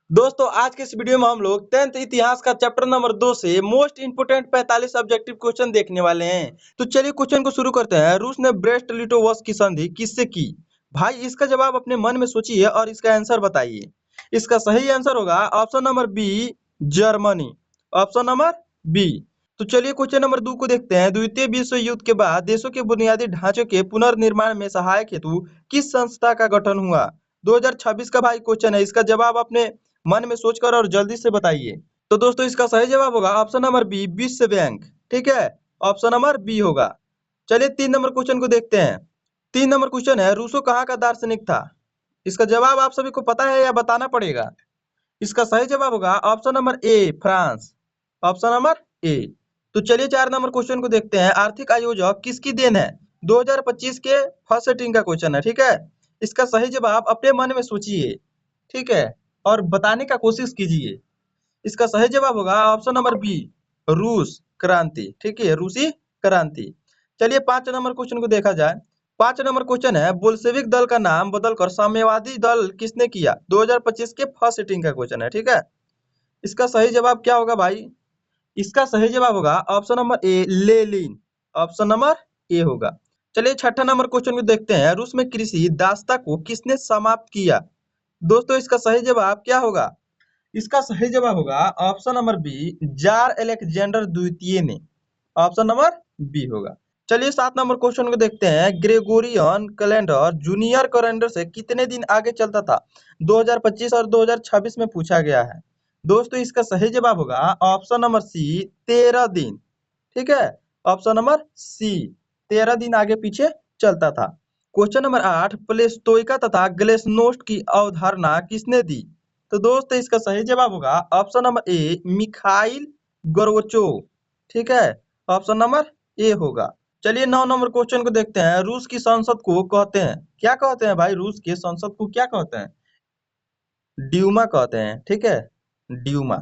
दोस्तों आज के इस वीडियो में हम लोग 10th इतिहास का चैप्टर नंबर 2 से मोस्ट इंपोर्टेंट 45 ऑब्जेक्टिव क्वेश्चन देखने वाले हैं। तो चलिए क्वेश्चन को शुरू करते हैं। रूस ने ब्रेस्ट लिटोवस्क की संधि किससे की? भाई इसका जवाब अपने मन में सोचिए और इसका आंसर बताइए। इसका सही आंसर होगा option number B, Germany. Option number B. तो चलिए क्वेश्चन नंबर 2 को देखते हैं। द्वितीय विश्व युद्ध के बाद देशों के बुनियादी ढांचे के पुनर्निर्माण में सहायक हेतु किस संस्था का गठन हुआ? 2026 का भाई क्वेश्चन है। इसका जवाब अपने मन में सोचकर और जल्दी से बताइए। तो दोस्तों इसका सही जवाब होगा ऑप्शन नंबर बी, विश्व बैंक। ठीक है, ऑप्शन नंबर बी होगा। चलिए 3 नंबर क्वेश्चन को देखते हैं। 3 नंबर क्वेश्चन है, रूसो कहाँ का दार्शनिक था? इसका जवाब आप सभी को पता है या बताना पड़ेगा? इसका सही जवाब होगा option number A, France. Option number A. तो चलिए 4 नंबर क्वेश्चन को देखते हैं। आर्थिक आयोजक किसकी देन है? 2025 के फर्स्ट सेटिंग का क्वेश्चन है। ठीक है, इसका सही जवाब अपने मन में सोचिए। ठीक है, और बताने का कोशिश कीजिए। इसका सही जवाब होगा ऑप्शन नंबर बी, रूस क्रांति। ठीक है, रूसी क्रांति। चलिए 5 नंबर क्वेश्चन को देखा जाए। 5 नंबर क्वेश्चन है, बोल्शेविक दल का नाम बदलकर साम्यवादी दल किसने किया? 2025 के फर्स्ट सीटिंग का क्वेश्चन है। ठीक है, इसका सही जवाब क्या होगा भाई? इसका सही जवाब होगा option number A, Lenin. Option number A होगा। चलिए 6ठा नंबर क्वेश्चन को देखते हैं। रूस में कृषि दासता को किसने समाप्त किया? दोस्तों इसका सही जवाब क्या होगा? इसका सही जवाब होगा option number B, tsar Alexander द्वितीय ने। ऑप्शन नंबर बी होगा। चलिए 7 नंबर क्वेश्चन को देखते हैं। ग्रेगोरियन कैलेंडर जूनियर कैलेंडर से कितने दिन आगे चलता था? 2025 और 2026 में पूछा गया है। दोस्तों इसका सही जवाब होगा ऑप्शन नंबर सी, 13 दिन। ठीक है, ऑप्शन नंबर सी, 13 दिन आगे पीछे चलता था। क्वेश्चन नंबर 8, प्लेस्तोइका तथा ग्लेसनोस्ट की अवधारणा किसने दी? तो दोस्तों इसका सही जवाब होगा option number A, Mikhail Gorbachev. ठीक है, ऑप्शन नंबर ए होगा। चलिए 9 नंबर क्वेश्चन को देखते हैं। रूस की संसद को कहते हैं, क्या कहते हैं भाई? रूस के संसद को क्या कहते हैं? ड्यूमा कहते हैं। ठीक है, ड्यूमा।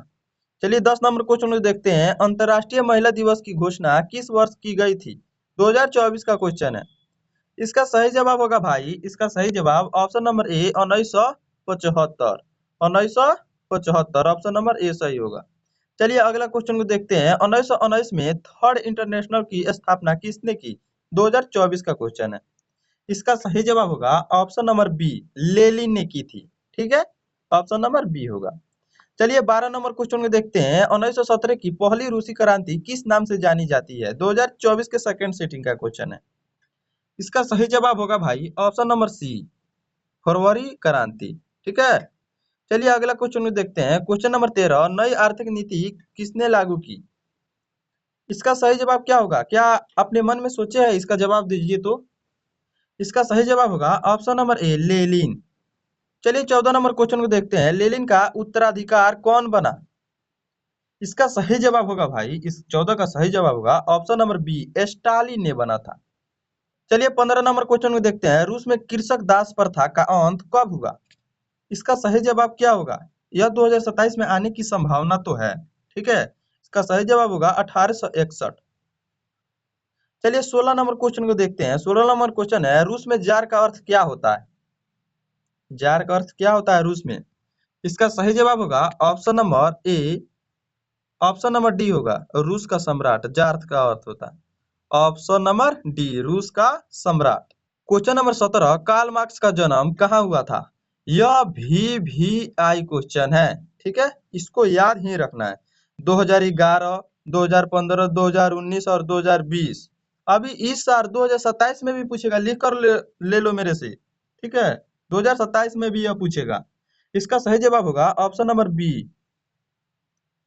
चलिए 10 नंबर क्वेश्चन को देखते हैं। अंतर्राष्ट्रीय महिला दिवस की घोषणा किस वर्ष की गई थी? 2024 का क्वेश्चन है। इसका सही जवाब होगा भाई, इसका सही जवाब option number A, 1975। 1975, option number A सही होगा। चलिए अगला क्वेश्चन को देखते हैं। 1919 में थर्ड इंटरनेशनल की स्थापना किसने की? 2024 का क्वेश्चन है। इसका सही जवाब होगा ऑप्शन नंबर बी, लेनिन ने की थी। ठीक है, ऑप्शन नंबर बी होगा। चलिए 12 नंबर क्वेश्चन को देखते हैं। 1917 की पहली रूसी क्रांति किस नाम से जानी जाती है? 2024 के सेकंड सेटिंग का क्वेश्चन है। इसका सही जवाब होगा भाई ऑप्शन नंबर सी, फरवरी क्रांति। ठीक है, चलिए अगला क्वेश्चन को देखते हैं। क्वेश्चन नंबर 13, नई आर्थिक नीति किसने लागू की? इसका सही जवाब क्या होगा? क्या अपने मन में सोचे है? इसका जवाब दीजिए। तो इसका सही जवाब होगा ऑप्शन नंबर ए, लेनिन। चलिए 14 नंबर क्वेश्चन को देखते हैं। लेनिन का उत्तराधिकार कौन बना? इसका सही जवाब होगा भाई, इस 14 का सही जवाब होगा ऑप्शन नंबर बी, स्टालिन ने बना था। चलिए 15 नंबर क्वेश्चन को देखते हैं। रूस में कृषक दास प्रथा का अंत कब हुआ? इसका सही जवाब क्या होगा? यह 2027 में आने की संभावना तो है। ठीक है, इसका सही जवाब होगा 1861। चलिए 16 नंबर क्वेश्चन को देखते हैं। 16 नंबर क्वेश्चन है, रूस में जार का अर्थ क्या होता है? जार का अर्थ क्या होता है रूस में? इसका सही जवाब होगा option number A, option number D होगा, रूस का सम्राट जार का अर्थ होता है। ऑप्शन नंबर डी, रूस का सम्राट। क्वेश्चन नंबर 17, कार्ल मार्क्स का जन्म कहाँ हुआ था? यह VVI क्वेश्चन है। ठीक है, इसको याद ही रखना है। 2011, 2015, 2019 और 2020। अभी इस साल 2027 में भी पूछेगा, लिख कर ले लो मेरे से। ठीक है, 2027 में भी यह पूछेगा। इसका सही जवाब होगा option number B,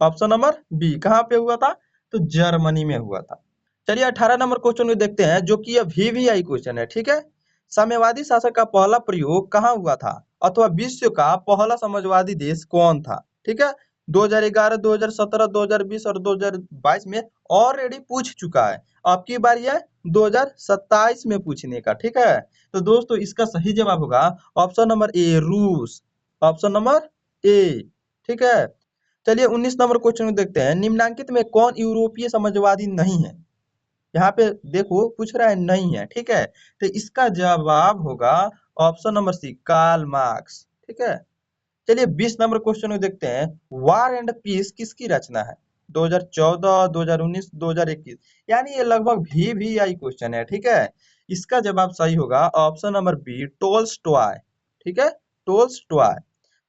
option number B. कहाँ पे हुआ था? तो जर्मनी में हुआ था। चलिए 18 नंबर क्वेश्चन को देखते हैं, जो कि यह VVI क्वेश्चन है। ठीक है, साम्यवादी शासन का पहला प्रयोग कहाँ हुआ था? अथवा विश्व का पहला समाजवादी देश कौन था? ठीक है, 2011, 2017, 2020 और 2022 में ऑलरेडी पूछ चुका है। आपकी बारी है 2027 में पूछने का। ठीक है, तो दोस्तों इसका सही जवाब होगा ऑप्शन नंबर ए, रूस। Option number A. ठीक है, चलिए 19 नंबर क्वेश्चन को देखते हैं। निम्नलिखित में कौन यूरोपीय समाजवादी नहीं है? यहाँ पे देखो पूछ रहा है नहीं है। ठीक है, तो इसका जवाब होगा option number C, Karl Marx. ठीक है, चलिए 20 नंबर क्वेश्चन को देखते हैं। वार एंड पीस किसकी रचना है? 2014, 2019, 2021, यानी ये लगभग VVI क्वेश्चन है। ठीक है, इसका जवाब सही होगा ऑप्शन नंबर बी, टोल्स्टॉय। ठीक है, टोल्स्टॉय।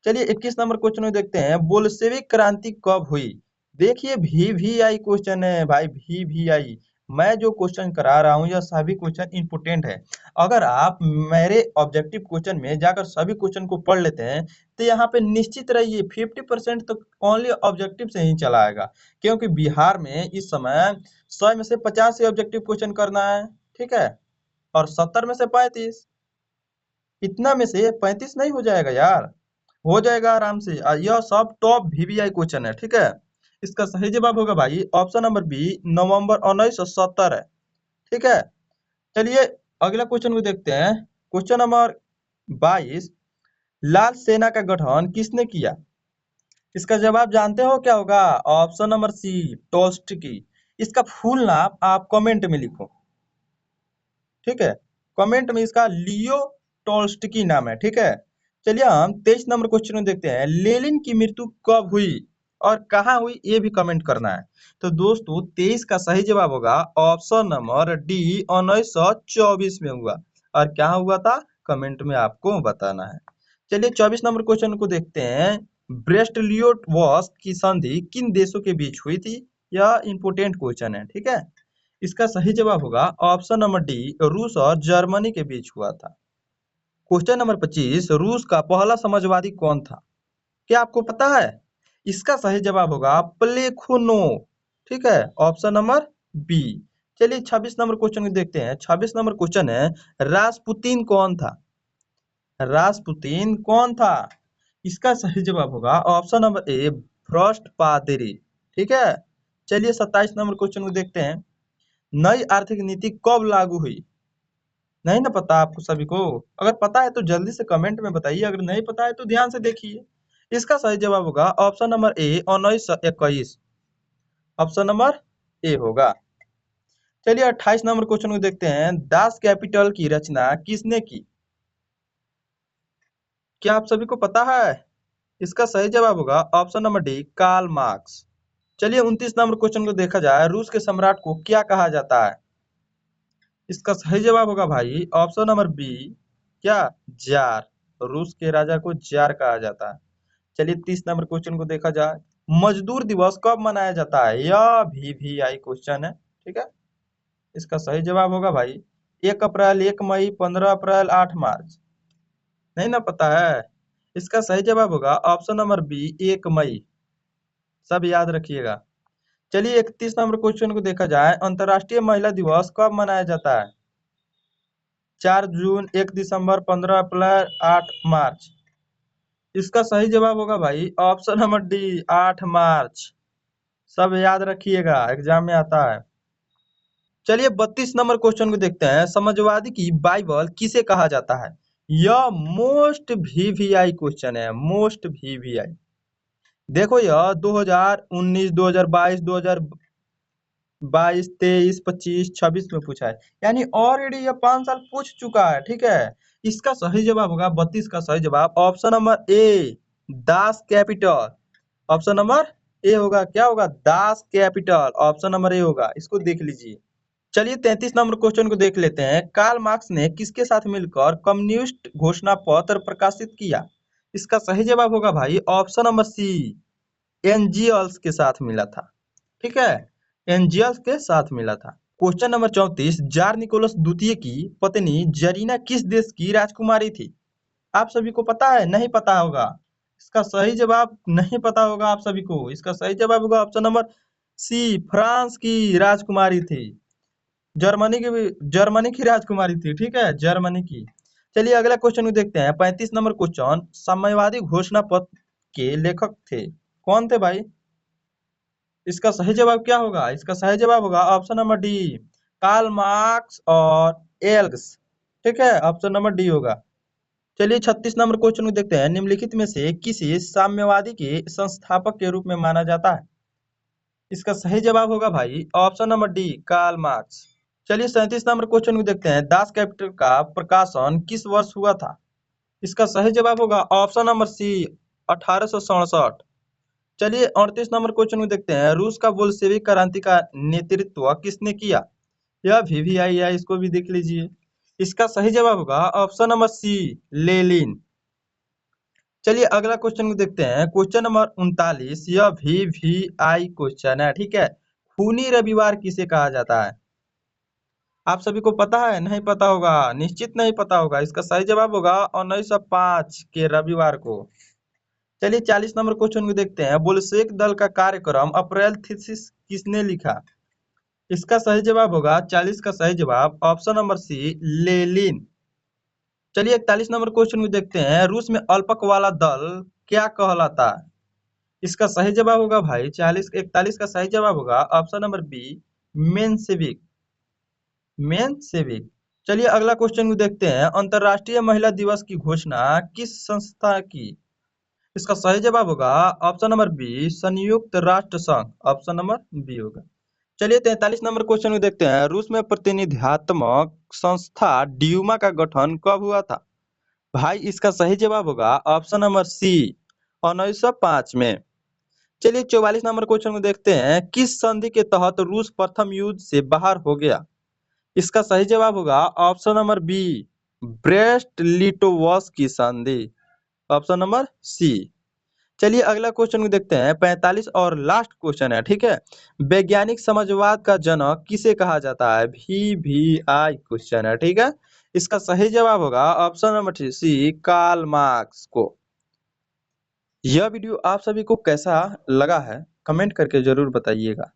चलिए 21 नंबर क्वेश्चन को देखते हैं। बोल्शेविक क्रांति कब हुई? देखिए VVI क्वेश्चन है भाई, VVI। मैं जो क्वेश्चन करा रहा हूँ यह सभी क्वेश्चन इंपोर्टेंट है। अगर आप मेरे ऑब्जेक्टिव क्वेश्चन में जाकर सभी क्वेश्चन को पढ़ लेते हैं तो यहाँ पे निश्चित रहिए 50% तो ओनली ऑब्जेक्टिव से ही चला आएगा, क्योंकि बिहार में इस समय 100 में से 50 ही ऑब्जेक्टिव क्वेश्चन करना है। ठीक है, और 70 में से 35, इतना में से 35 नहीं हो जाएगा यार? हो जाएगा आराम से। यह सब टॉप VVI क्वेश्चन है। ठीक है, इसका सही जवाब होगा भाई ऑप्शन नंबर बी, नवंबर 1970 है। ठीक है, चलिए अगला क्वेश्चन को देखते हैं। क्वेश्चन नंबर 22, लाल सेना का गठन किसने किया? इसका जवाब जानते हो क्या होगा? Option number C, Tolstoy. इसका फुल नाम आप कमेंट में लिखो। ठीक है, कमेंट में इसका लियो टोल्स्टॉय नाम है। ठीक है, चलिए हम 23 नंबर क्वेश्चन में देखते हैं। लेनिन की मृत्यु कब हुई और कहाँ हुई ये भी कमेंट करना है। तो दोस्तों 23 का सही जवाब होगा ऑप्शन नंबर डी, 1924 में हुआ। और क्या हुआ था कमेंट में आपको बताना है। चलिए 24 नंबर क्वेश्चन को देखते हैं। ब्रेस्ट लियोट वॉस की संधि किन देशों के बीच हुई थी? यह इंपोर्टेंट क्वेश्चन है। ठीक है, इसका सही जवाब होगा ऑप्शन नंबर डी, रूस और जर्मनी के बीच हुआ था। क्वेश्चन नंबर 25, रूस का पहला समाजवादी कौन था? क्या आपको पता है? इसका सही जवाब होगा प्लेखोनोव। ठीक है, ऑप्शन नंबर बी। चलिए 26 नंबर क्वेश्चन को देखते हैं। 26 नंबर क्वेश्चन है, रासपुतीन कौन था? रासपुतीन कौन था? इसका सही जवाब होगा ऑप्शन नंबर ए, फर्स्ट पादरी। ठीक है, चलिए 27 नंबर क्वेश्चन को देखते हैं। नई आर्थिक नीति कब लागू हुई? नहीं ना पता आपको सभी को? अगर पता है तो जल्दी से कमेंट में बताइए, अगर नहीं पता है तो ध्यान से देखिए। इसका सही जवाब होगा option number A, 1921। Option number A होगा। चलिए 28 नंबर क्वेश्चन को देखते हैं। दास कैपिटल की रचना किसने की? क्या आप सभी को पता है? इसका सही जवाब होगा option number D, Karl Marx. चलिए 29 नंबर क्वेश्चन को देखा जाए। रूस के सम्राट को क्या कहा जाता है? इसका सही जवाब होगा भाई ऑप्शन नंबर बी, क्या, जार। रूस के राजा को जार कहा जाता है। चलिए 30 नंबर क्वेश्चन को देखा जाए। मजदूर दिवस कब मनाया जाता है? यह VVI क्वेश्चन है। ठीक है, इसका सही जवाब होगा भाई 1 अप्रैल, 1 मई, 15 अप्रैल, 8 मार्च। नहीं ना पता है? इसका सही जवाब होगा ऑप्शन नंबर बी, 1 मई। सब याद रखिएगा। चलिए 31 नंबर क्वेश्चन को देखा जाए। अंतर्राष्ट्रीय महिला दिवस कब मनाया जाता है? 4 जून, 1 दिसंबर, 15 अप्रैल, 8 मार्च। इसका सही जवाब होगा भाई ऑप्शन नंबर डी, 8 मार्च। सब याद रखिएगा, एग्जाम में आता है। चलिए 32 नंबर क्वेश्चन को देखते हैं। समाजवादी की बाइबल किसे कहा जाता है? यह मोस्ट VVI क्वेश्चन है, मोस्ट VVI। देखो यह 2019, 2022, 2022, 23, 25, 26 में पूछा है, यानी ऑलरेडी यह 5 साल पूछ चुका है। ठीक है, इसका सही जवाब होगा 32 का सही जवाब option number A, Das Kapital. Option number A होगा, क्या होगा, Das Kapital. Option number A होगा, इसको देख लीजिए। चलिए 33 नंबर क्वेश्चन को देख लेते हैं। कार्ल मार्क्स ने किसके साथ मिलकर कम्युनिस्ट घोषणा पत्र प्रकाशित किया? इसका सही जवाब होगा भाई ऑप्शन नंबर सी, एंजियल्स के साथ मिला था। ठीक है, एंजियल्स के साथ मिला था। क्वेश्चन नंबर 34, जार निकोलस द्वितीय की पत्नी जरीना किस देश की राजकुमारी थी? आप सभी को पता है? नहीं पता होगा। इसका सही जवाब नहीं पता होगा आप सभी को। इसका सही जवाब होगा ऑप्शन नंबर सी, फ्रांस की राजकुमारी थी। जर्मनी की राजकुमारी थी। ठीक है, जर्मनी की। चलिए अगला क्वेश्चन को देखते हैं। 35 नंबर क्वेश्चन, साम्यवादी घोषणा पत्र के लेखक थे, कौन थे भाई? इसका सही जवाब क्या होगा? इसका सही जवाब होगा option number D, Karl Marx और एल्ग्स। ठीक है, ऑप्शन नंबर डी होगा। चलिए 36 नंबर क्वेश्चन को देखते हैं। निम्नलिखित में से किसी साम्यवादी के संस्थापक के रूप में माना जाता है? इसका सही जवाब होगा भाई option number D, Karl Marx. चलिए 37 नंबर क्वेश्चन को देखते हैं। दास कैपिटल का प्रकाशन किस वर्ष हुआ था? इसका सही जवाब होगा ऑप्शन नंबर सी, 1867। चलिए 38 नंबर क्वेश्चन में देखते हैं, रूस का बोल्शेविक क्रांति का नेतृत्व किसने किया? यह भी आई है, इसको भी देख लीजिए। इसका सही जवाब होगा ऑप्शन नंबर सी, लेनिन। चलिए अगला क्वेश्चन को देखते हैं, क्वेश्चन नंबर 39। यह भी आई क्वेश्चन है, ठीक है। खूनी रविवार किसे कहा जाता है? आप सभी को पता है? नहीं पता होगा, निश्चित नहीं पता होगा। इसका सही जवाब होगा 1905 के रविवार को। चलिए 40 नंबर क्वेश्चन को देखते हैं, बोल्शेविक दल का कार्यक्रम अप्रैल थीसिस किसने लिखा? इसका सही जवाब होगा 40 का सही जवाब ऑप्शन नंबर सी, लेनिन। चलिए 41 नंबर क्वेश्चन को देखते हैं, रूस में अल्पक वाला दल क्या कहलाता है? इसका सही जवाब होगा भाई 41 का सही जवाब होगा ऑप्शन नंबर बी, मेंशेविक। चलिए अगला क्वेश्चन को देखते हैं, अंतरराष्ट्रीय महिला दिवस की घोषणा किस संस्था की? इसका सही जवाब होगा ऑप्शन नंबर बी, संयुक्त राष्ट्र संघ। ऑप्शन नंबर बी होगा। चलिए 43 नंबर क्वेश्चन को देखते हैं, रूस में प्रतिनिधित्वात्मक संस्था ड्यूमा का गठन कब हुआ था? भाई इसका सही जवाब होगा ऑप्शन नंबर सी, 1905 में। चलिए 44 नंबर क्वेश्चन को देखते हैं, किस संधि के तहत रूस प्रथम युद्ध से बाहर हो गया? इसका सही जवाब होगा ऑप्शन नंबर बी, ब्रेस्ट लिटोवस्की संधि। Option number C. चलिए अगला क्वेश्चन को देखते हैं, 45 और लास्ट क्वेश्चन है, ठीक है। वैज्ञानिक समाजवाद का जनक किसे कहा जाता है? भी आई क्वेश्चन है, ठीक है। इसका सही जवाब होगा option number C, Karl Marx को। यह वीडियो आप सभी को कैसा लगा है कमेंट करके जरूर बताइएगा।